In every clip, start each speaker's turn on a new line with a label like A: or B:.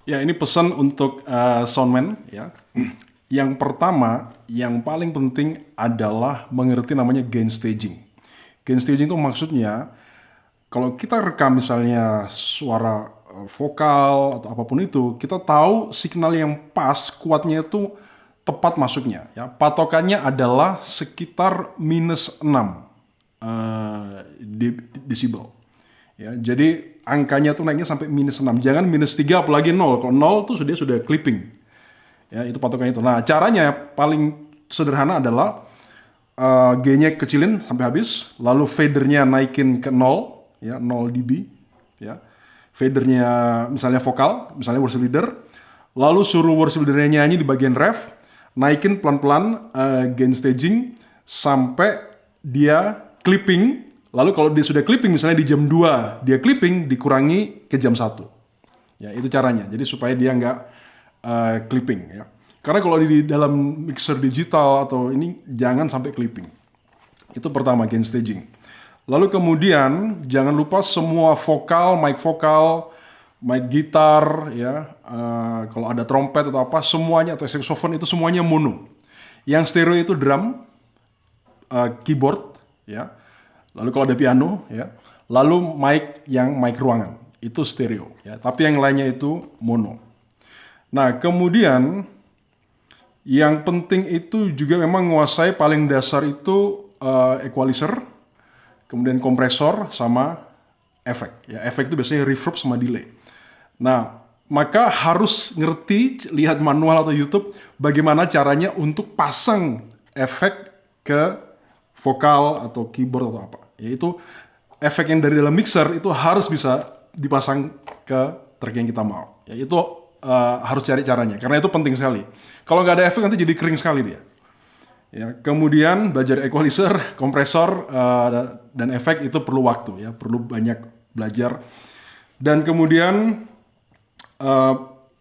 A: Ya, ini pesan untuk soundman ya. Yang pertama, yang paling penting adalah mengerti namanya gain staging. Gain staging itu maksudnya kalau kita rekam misalnya suara vokal atau apapun itu, kita tahu signal yang pas kuatnya itu tepat masuknya ya. Patokannya adalah sekitar -6 desibel. Ya, jadi angkanya tuh naiknya sampai -6. Jangan -3 apalagi 0. Kalau 0 tuh sudah clipping. Ya, itu patokannya itu. Nah, caranya paling sederhana adalah G-nya kecilin sampai habis, lalu fadernya naikin ke 0, ya, 0 dB, ya. Fadernya misalnya vokal, misalnya worship leader, lalu suruh worship leadernya nyanyi di bagian ref, naikin pelan-pelan gain staging sampai dia clipping. Lalu kalau dia sudah clipping misalnya di jam 2 dia clipping, dikurangi ke jam 1. Ya, itu caranya. Jadi supaya dia nggak clipping ya. Karena kalau di dalam mixer digital atau ini jangan sampai clipping. Itu pertama, gain staging. Lalu kemudian jangan lupa semua vokal, mic gitar ya, kalau ada trompet atau apa semuanya, atau saxophone itu semuanya mono. Yang stereo itu drum, keyboard ya. Lalu kalau ada piano ya, lalu mic ruangan itu stereo ya, tapi yang lainnya itu mono. Nah, kemudian yang penting itu juga memang menguasai paling dasar itu equalizer, kemudian kompresor sama efek. Ya, efek itu biasanya reverb sama delay. Nah, maka harus ngerti, lihat manual atau YouTube bagaimana caranya untuk pasang efek ke vokal atau keyboard atau apa. Yaitu efek yang dari dalam mixer itu harus bisa dipasang ke track yang kita mau. Ya, itu harus cari caranya, karena itu penting sekali. Kalau nggak ada efek nanti jadi kering sekali dia. Ya, kemudian belajar equalizer, kompresor, dan efek itu perlu waktu ya, perlu banyak belajar. Dan kemudian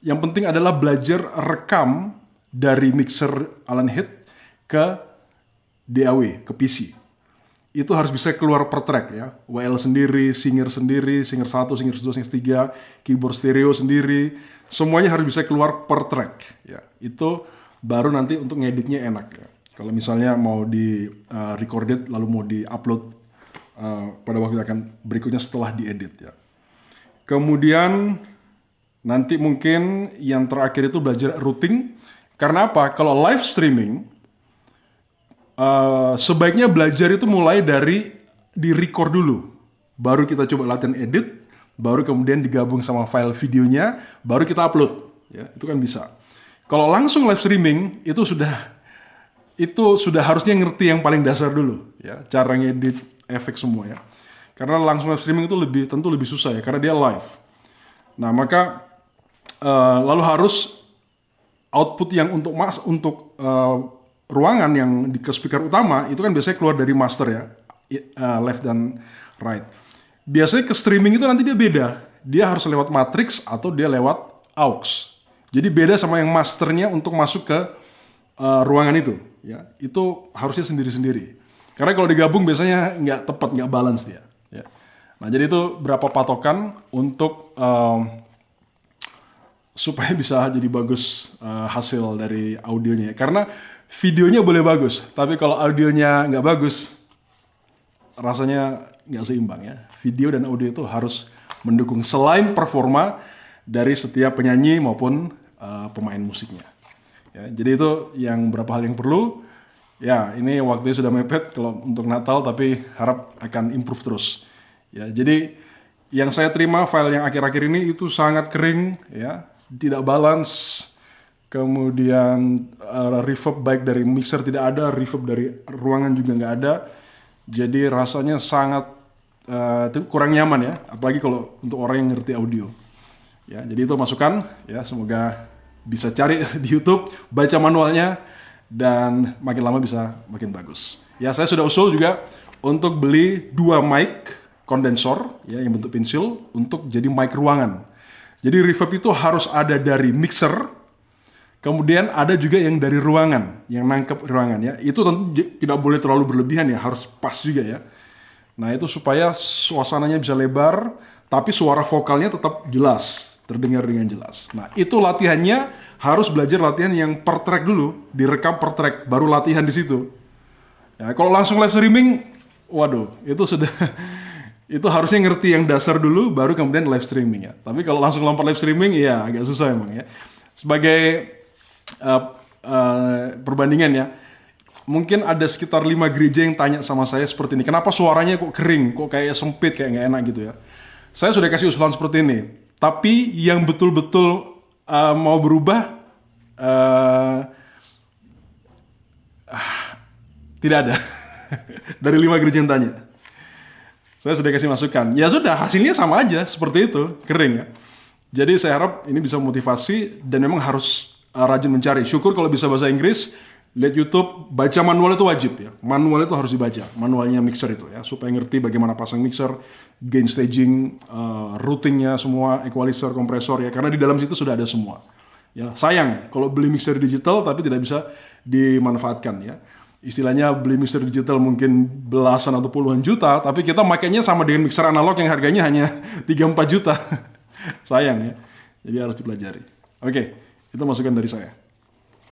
A: yang penting adalah belajar rekam dari mixer Alan Heath ke DAW, ke PC. Itu harus bisa keluar per track ya. WL sendiri, singer 1, singer 2, singer 3, keyboard stereo sendiri, semuanya harus bisa keluar per track ya. Itu baru nanti untuk ngeditnya enak ya. Kalau misalnya mau di recorded lalu mau di-upload pada waktu akan berikutnya setelah diedit ya. Kemudian nanti mungkin yang terakhir itu belajar routing. Karena apa? Kalau live streaming sebaiknya belajar itu mulai dari di record dulu, baru kita coba latihan edit, baru kemudian digabung sama file videonya, baru kita upload. Ya, itu kan bisa. Kalau langsung live streaming itu sudah harusnya ngerti yang paling dasar dulu, ya, cara ngedit efek semua ya. Karena langsung live streaming itu tentu lebih susah ya, karena dia live. Nah, maka lalu harus output yang untuk ruangan yang ke speaker utama itu kan biasanya keluar dari master ya, left dan right. Biasanya ke streaming itu nanti dia beda, dia harus lewat matrix atau dia lewat aux. Jadi beda sama yang masternya untuk masuk ke ruangan itu ya, itu harusnya sendiri-sendiri. Karena kalau digabung biasanya nggak tepat, nggak balance dia ya. Nah, jadi itu berapa patokan untuk supaya bisa jadi bagus hasil dari audionya. Karena videonya boleh bagus, tapi kalau audionya nggak bagus, rasanya nggak seimbang ya. Video dan audio itu harus mendukung selain performa dari setiap penyanyi maupun pemain musiknya. Ya, jadi itu yang beberapa hal yang perlu. Ya, ini waktunya sudah mepet kalau untuk Natal, tapi harap akan improve terus. Ya, jadi yang saya terima file yang akhir-akhir ini itu sangat kering, ya, tidak balance. Kemudian reverb baik dari mixer tidak ada, reverb dari ruangan juga nggak ada. Jadi rasanya sangat kurang nyaman ya, apalagi kalau untuk orang yang ngerti audio. Ya, jadi itu masukan ya, semoga bisa cari di YouTube, baca manualnya, dan makin lama bisa makin bagus. Ya, saya sudah usul juga untuk beli 2 mic kondensor ya yang bentuk pensil untuk jadi mic ruangan. Jadi reverb itu harus ada dari mixer, kemudian ada juga yang dari ruangan, yang nangkep ruangan ya. Itu tentu tidak boleh terlalu berlebihan ya, harus pas juga ya. Nah, itu supaya suasananya bisa lebar, tapi suara vokalnya tetap jelas. terdengar dengan jelas. Nah, itu latihannya harus belajar latihan yang per track dulu, direkam per track, baru latihan di situ. Ya, kalau langsung live streaming, waduh, itu sudah itu harusnya ngerti yang dasar dulu, baru kemudian live streaming ya. Tapi kalau langsung lompat live streaming, ya agak susah emang ya. Sebagai perbandingan ya, mungkin ada sekitar 5 gereja yang tanya sama saya seperti ini, kenapa suaranya kok kering, kok kayak sempit, kayak nggak enak gitu ya. Saya sudah kasih usulan seperti ini, tapi yang betul-betul mau berubah, tidak ada. Dari 5 gereja yang tanya. Saya sudah kasih masukan. Ya sudah, hasilnya sama aja, seperti itu, kering ya. Jadi saya harap ini bisa memotivasi dan memang harus rajin mencari. Syukur kalau bisa bahasa Inggris, lihat YouTube, baca manual itu wajib ya. Manual itu harus dibaca, manualnya mixer itu ya, supaya ngerti bagaimana pasang mixer, gain staging, routingnya semua, equalizer, kompresor ya, karena di dalam situ sudah ada semua. Ya, sayang kalau beli mixer digital tapi tidak bisa dimanfaatkan ya. Istilahnya beli mixer digital mungkin belasan atau puluhan juta, tapi kita makainya sama dengan mixer analog yang harganya hanya 3-4 juta. Sayang ya. Jadi harus dipelajari. Oke, itu masukan dari saya.